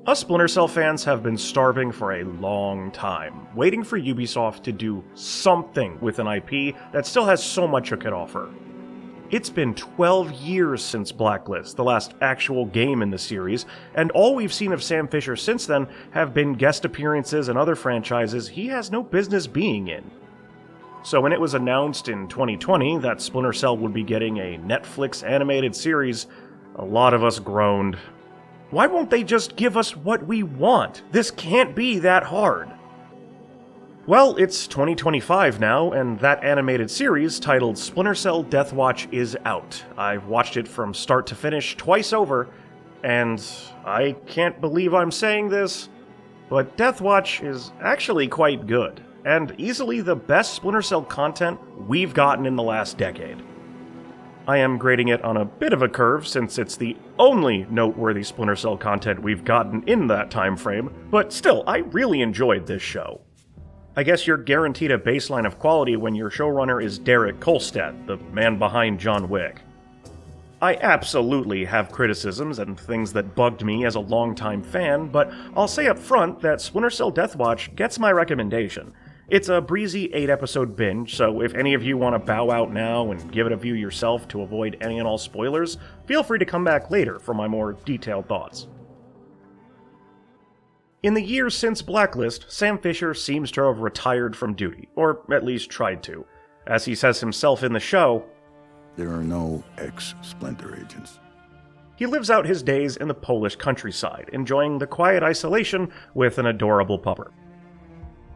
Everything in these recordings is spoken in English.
Us Splinter Cell fans have been starving for a long time, waiting for Ubisoft to do something with an IP that still has so much it could offer. It's been 12 years since Blacklist, the last actual game in the series, and all we've seen of Sam Fisher since then have been guest appearances in other franchises he has no business being in. So when it was announced in 2020 that Splinter Cell would be getting a Netflix animated series, a lot of us groaned. Why won't they just give us what we want? This can't be that hard. Well, it's 2025 now, and that animated series, titled Splinter Cell Deathwatch, is out. I've watched it from start to finish twice over, and I can't believe I'm saying this, but Deathwatch is actually quite good, and easily the best Splinter Cell content we've gotten in the last decade. I am grading it on a bit of a curve since it's the only noteworthy Splinter Cell content we've gotten in that time frame, but still, I really enjoyed this show. I guess you're guaranteed a baseline of quality when your showrunner is Derek Kolstad, the man behind John Wick. I absolutely have criticisms and things that bugged me as a longtime fan, but I'll say up front that Splinter Cell Deathwatch gets my recommendation. It's a breezy 8-episode binge, so if any of you want to bow out now and give it a view yourself to avoid any and all spoilers, feel free to come back later for my more detailed thoughts. In the years since Blacklist, Sam Fisher seems to have retired from duty, or at least tried to. As he says himself in the show, "There are no ex-Splinter agents." He lives out his days in the Polish countryside, enjoying the quiet isolation with an adorable pupper.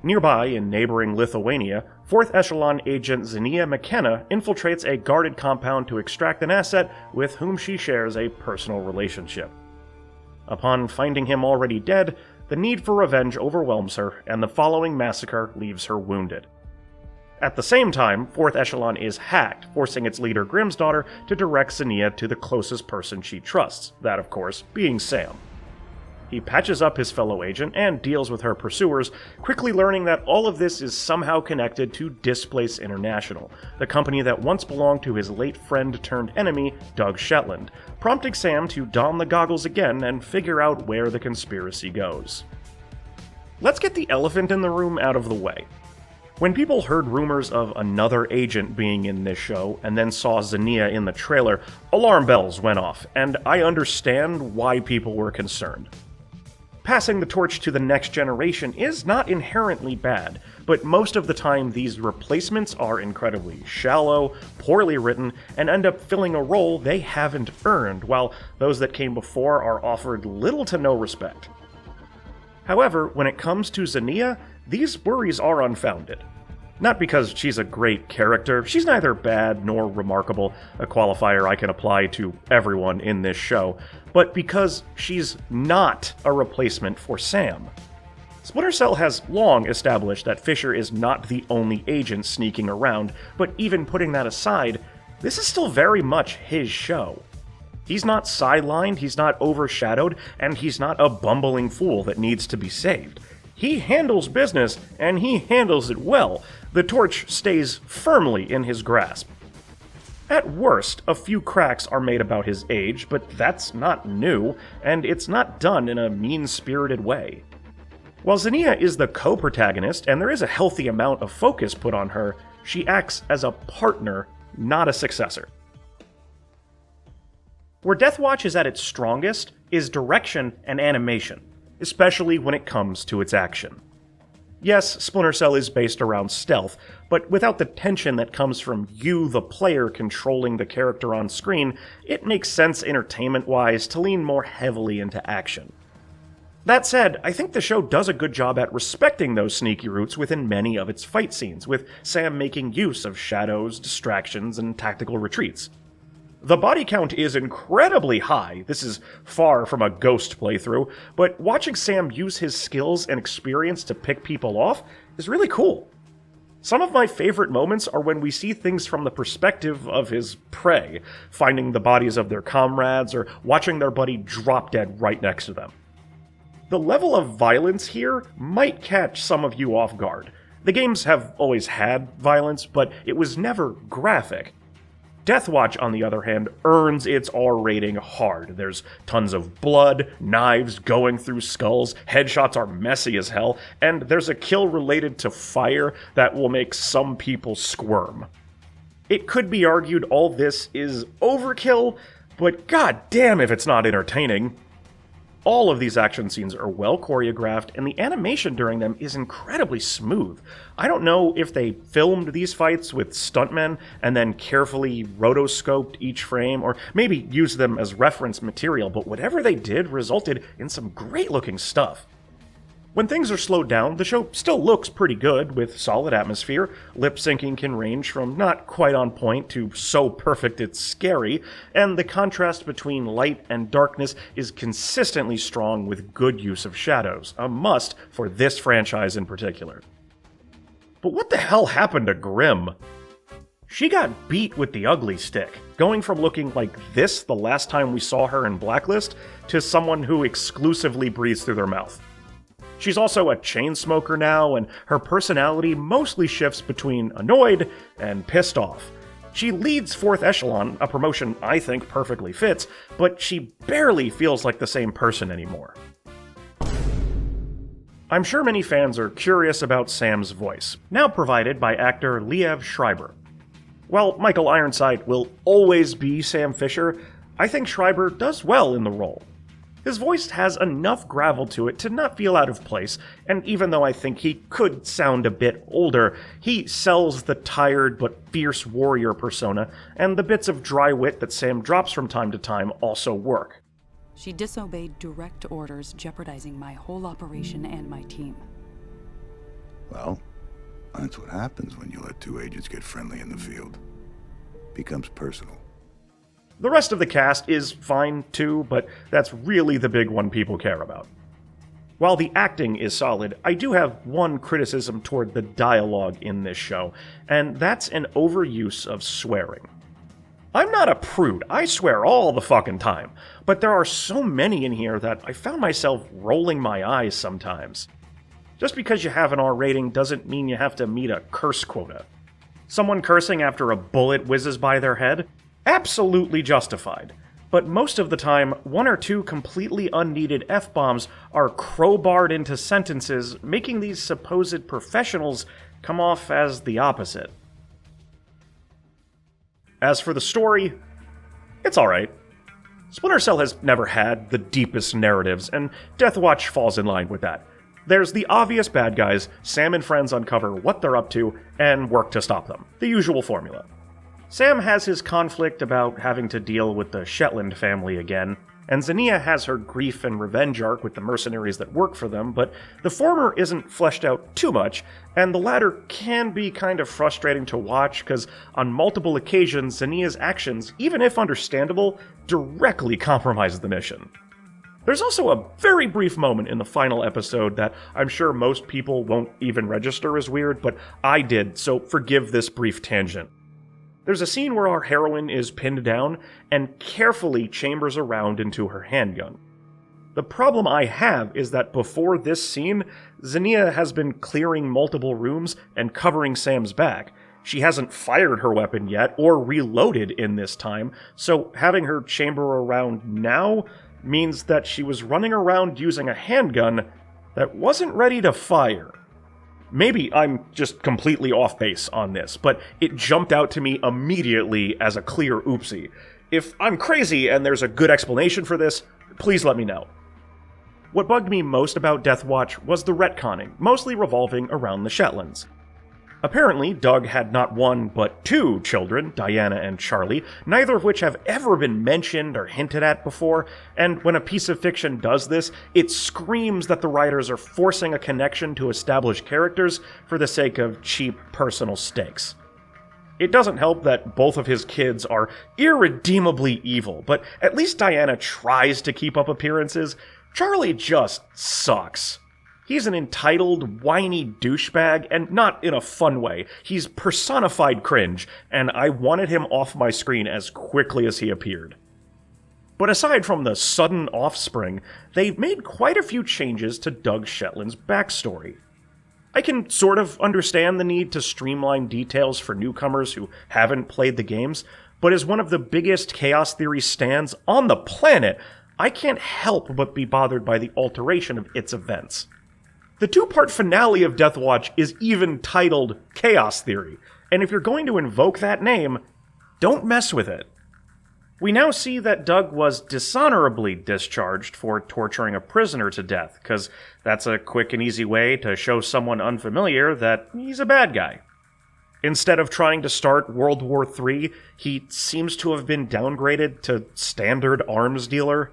Nearby, in neighboring Lithuania, 4th Echelon agent Zinnia McKenna infiltrates a guarded compound to extract an asset with whom she shares a personal relationship. Upon finding him already dead, the need for revenge overwhelms her, and the following massacre leaves her wounded. At the same time, 4th Echelon is hacked, forcing its leader Grimm's daughter to direct Zinnia to the closest person she trusts, that of course being Sam. He patches up his fellow agent and deals with her pursuers, quickly learning that all of this is somehow connected to Displace International, the company that once belonged to his late friend-turned-enemy, Doug Shetland, prompting Sam to don the goggles again and figure out where the conspiracy goes. Let's get the elephant in the room out of the way. When people heard rumors of another agent being in this show, and then saw Zinnia in the trailer, alarm bells went off, and I understand why people were concerned. Passing the torch to the next generation is not inherently bad, but most of the time these replacements are incredibly shallow, poorly written, and end up filling a role they haven't earned, while those that came before are offered little to no respect. However, when it comes to Zinnia, these worries are unfounded. Not because she's a great character, she's neither bad nor remarkable, a qualifier I can apply to everyone in this show, but because she's not a replacement for Sam. Splinter Cell has long established that Fisher is not the only agent sneaking around, but even putting that aside, this is still very much his show. He's not sidelined, he's not overshadowed, and he's not a bumbling fool that needs to be saved. He handles business, and he handles it well. The torch stays firmly in his grasp. At worst, a few cracks are made about his age, but that's not new, and it's not done in a mean-spirited way. While Zinnia is the co-protagonist, and there is a healthy amount of focus put on her, she acts as a partner, not a successor. Where Deathwatch is at its strongest is direction and animation, especially when it comes to its action. Yes, Splinter Cell is based around stealth, but without the tension that comes from you, the player, controlling the character on screen, it makes sense entertainment-wise to lean more heavily into action. That said, I think the show does a good job at respecting those sneaky roots within many of its fight scenes, with Sam making use of shadows, distractions, and tactical retreats. The body count is incredibly high. This is far from a Ghost playthrough, but watching Sam use his skills and experience to pick people off is really cool. Some of my favorite moments are when we see things from the perspective of his prey, finding the bodies of their comrades or watching their buddy drop dead right next to them. The level of violence here might catch some of you off guard. The games have always had violence, but it was never graphic. Deathwatch, on the other hand, earns its R rating hard. There's tons of blood, knives going through skulls, headshots are messy as hell, and there's a kill related to fire that will make some people squirm. It could be argued all this is overkill, but goddamn if it's not entertaining. All of these action scenes are well choreographed, and the animation during them is incredibly smooth. I don't know if they filmed these fights with stuntmen and then carefully rotoscoped each frame, or maybe used them as reference material, but whatever they did resulted in some great-looking stuff. When things are slowed down, the show still looks pretty good, with solid atmosphere. Lip syncing can range from not quite on point to so perfect it's scary, and the contrast between light and darkness is consistently strong with good use of shadows, a must for this franchise in particular. But what the hell happened to Grimm? She got beat with the ugly stick, going from looking like this the last time we saw her in Blacklist to someone who exclusively breathes through their mouth. She's also a chain smoker now, and her personality mostly shifts between annoyed and pissed off. She leads 4th Echelon, a promotion I think perfectly fits, but she barely feels like the same person anymore. I'm sure many fans are curious about Sam's voice, now provided by actor Liev Schreiber. While Michael Ironside will always be Sam Fisher, I think Schreiber does well in the role. His voice has enough gravel to it to not feel out of place, and even though I think he could sound a bit older, he sells the tired but fierce warrior persona, and the bits of dry wit that Sam drops from time to time also work. She disobeyed direct orders, jeopardizing my whole operation and my team. Well, that's what happens when you let two agents get friendly in the field. Becomes personal. The rest of the cast is fine too, but that's really the big one people care about. While the acting is solid, I do have one criticism toward the dialogue in this show, and that's an overuse of swearing. I'm not a prude, I swear all the fucking time, but there are so many in here that I found myself rolling my eyes sometimes. Just because you have an R rating doesn't mean you have to meet a curse quota. Someone cursing after a bullet whizzes by their head? Absolutely justified. But most of the time, one or two completely unneeded F-bombs are crowbarred into sentences, making these supposed professionals come off as the opposite. As for the story, it's alright. Splinter Cell has never had the deepest narratives, and Deathwatch falls in line with that. There's the obvious bad guys, Sam and friends uncover what they're up to, and work to stop them. The usual formula. Sam has his conflict about having to deal with the Shetland family again, and Zinnia has her grief and revenge arc with the mercenaries that work for them, but the former isn't fleshed out too much, and the latter can be kind of frustrating to watch because on multiple occasions Zinnia's actions, even if understandable, directly compromise the mission. There's also a very brief moment in the final episode that I'm sure most people won't even register as weird, but I did, so forgive this brief tangent. There's a scene where our heroine is pinned down and carefully chambers around into her handgun. The problem I have is that before this scene, Zinnia has been clearing multiple rooms and covering Sam's back. She hasn't fired her weapon yet or reloaded in this time, so having her chamber around now means that she was running around using a handgun that wasn't ready to fire. Maybe I'm just completely off base on this, but it jumped out to me immediately as a clear oopsie. If I'm crazy and there's a good explanation for this, please let me know. What bugged me most about Deathwatch was the retconning, mostly revolving around the Shetlands. Apparently, Doug had not one, but two children, Diana and Charlie, neither of which have ever been mentioned or hinted at before, and when a piece of fiction does this, it screams that the writers are forcing a connection to established characters for the sake of cheap personal stakes. It doesn't help that both of his kids are irredeemably evil, but at least Diana tries to keep up appearances. Charlie just sucks. He's an entitled, whiny douchebag, and not in a fun way. He's personified cringe, and I wanted him off my screen as quickly as he appeared. But aside from the sudden offspring, they've made quite a few changes to Doug Shetland's backstory. I can sort of understand the need to streamline details for newcomers who haven't played the games, but as one of the biggest chaos theory stands on the planet, I can't help but be bothered by the alteration of its events. The two-part finale of Deathwatch is even titled Chaos Theory, and if you're going to invoke that name, don't mess with it. We now see that Doug was dishonorably discharged for torturing a prisoner to death, because that's a quick and easy way to show someone unfamiliar that he's a bad guy. Instead of trying to start World War III, he seems to have been downgraded to standard arms dealer.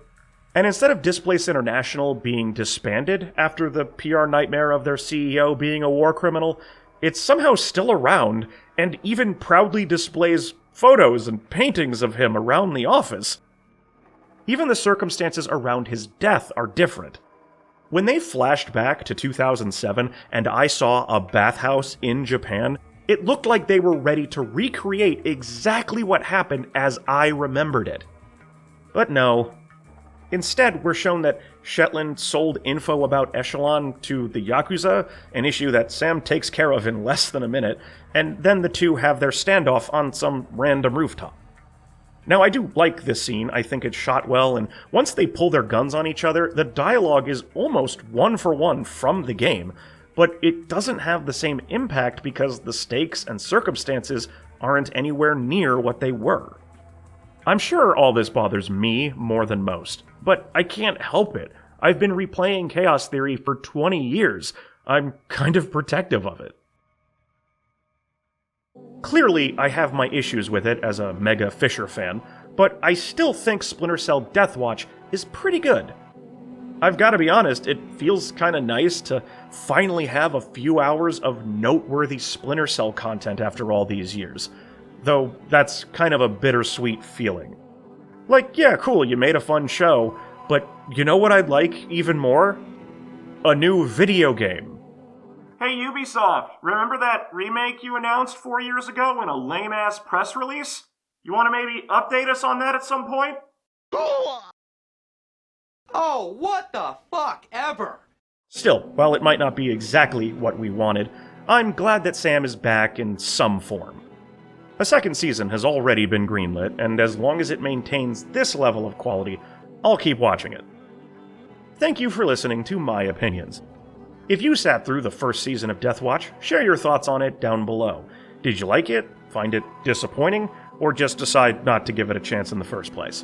And instead of Displace International being disbanded after the PR nightmare of their CEO being a war criminal, it's somehow still around, and even proudly displays photos and paintings of him around the office. Even the circumstances around his death are different. When they flashed back to 2007 and I saw a bathhouse in Japan, it looked like they were ready to recreate exactly what happened as I remembered it. But no. Instead, we're shown that Shetland sold info about Echelon to the Yakuza, an issue that Sam takes care of in less than a minute, and then the two have their standoff on some random rooftop. Now, I do like this scene, I think it's shot well, and once they pull their guns on each other, the dialogue is almost one-for-one from the game, but it doesn't have the same impact because the stakes and circumstances aren't anywhere near what they were. I'm sure all this bothers me more than most, but I can't help it. I've been replaying Chaos Theory for 20 years. I'm kind of protective of it. Clearly, I have my issues with it as a mega Fisher fan, but I still think Splinter Cell Deathwatch is pretty good. I've got to be honest, it feels kinda nice to finally have a few hours of noteworthy Splinter Cell content after all these years. Though that's kind of a bittersweet feeling. Like, yeah, cool, you made a fun show, but you know what I'd like even more? A new video game. Hey Ubisoft, remember that remake you announced 4 years ago in a lame-ass press release? You want to maybe update us on that at some point? Oh, what the fuck ever! Still, while it might not be exactly what we wanted, I'm glad that Sam is back in some form. A second season has already been greenlit, and as long as it maintains this level of quality, I'll keep watching it. Thank you for listening to my opinions. If you sat through the first season of Deathwatch, share your thoughts on it down below. Did you like it, find it disappointing, or just decide not to give it a chance in the first place?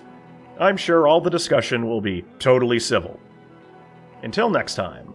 I'm sure all the discussion will be totally civil. Until next time.